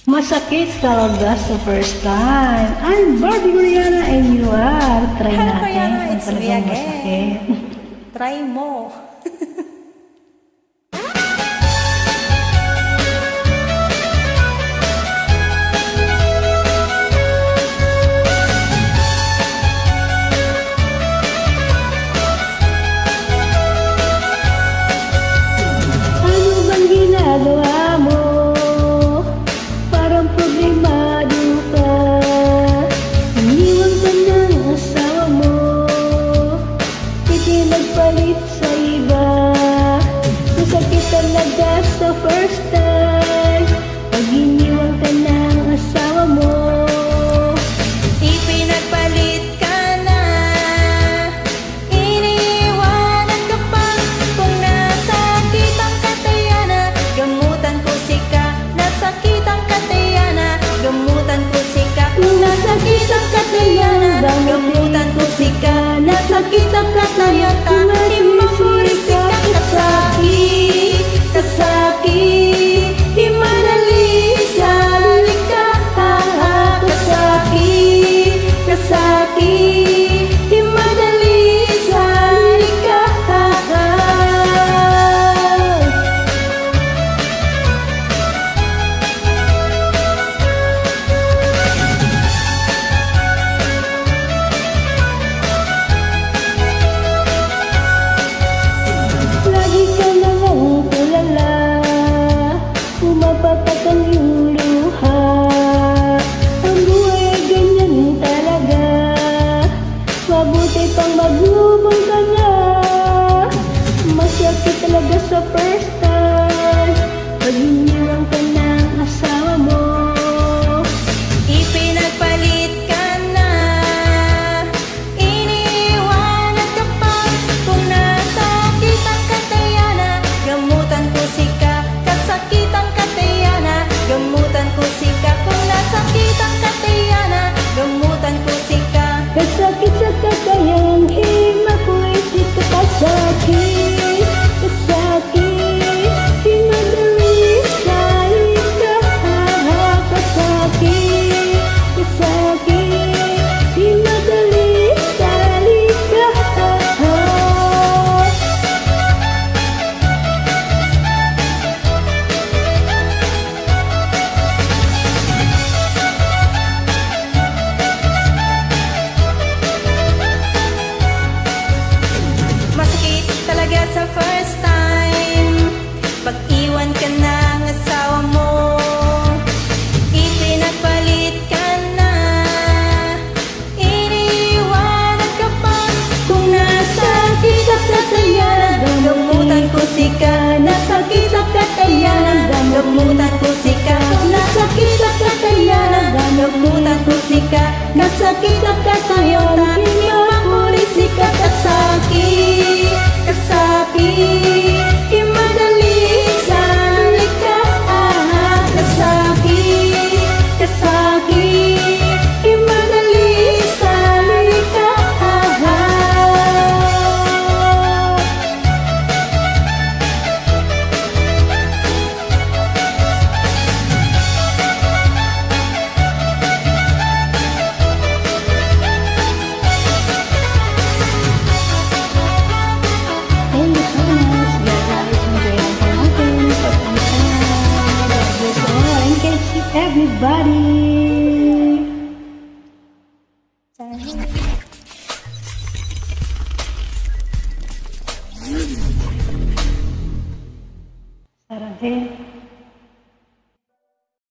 Masakit talaga sa first time. I'm Barbie Rihanna and you are. Try Hello, natin Rihanna, kung it's me talagang again. masakit. Try mo. Ano bang ginagawa mo? Parang problemado ka. Iniwan ka ng asawa mo. Itinagpalit sa iba. Masakit talaga sa first time pag iniwan ka ng asawa mo. Ipinagpalit ka na, iniiwanan ka pa. Kung nasakit ang katayana, gamutan ko sika. Nasakit ang katayana, gamutan ko sika. Kung nasakit ang katayana, gamutan ko sika. Nasakit ang katayana, di mamurisika. Kasakit, kasakit, di madali sa likha. Kasakit, kasakit, di madali sa likha. Lagi ka namang tulala, pumapatak ang iyong luha. Ang buhay ay ganyan talaga, mabuti pang maglubong ka na. Masakit talaga sa first time pag iniwan ka ng asawa mo. Ipinagpalit ka na, iniiwanan ka pa. Kung nasakit ang katayana, gamutan ko sika. Kasakit ang katayana, gamutan ko sika. Kung nasakit ang katayana, gamutan ko sika. Kasakit sa kakayan, hima ko isip ka. Kasakit, kasakit, di madali sa ika. Kasakit, kasakit, di madali sa ika. Masakit talaga sa first time pag iwan ka ng asawa mo. Ipinagpalit ka na, iniiwanan ka pa. Kung nasakit ang katayana, gamutan ko sika. Nasakit ang katayana, gamutan ko sika. Nasakit ang katayana, gamutan ko sika. Nasakit ang katayana, hindi mamurisika. Kasakit, kasakit, di madali sa likha. Kasakit, kasakit, di madali sa likha. Thank you so much. Guys, enjoy ang natin. Pagpunta. God bless all and catch you everybody. Sarang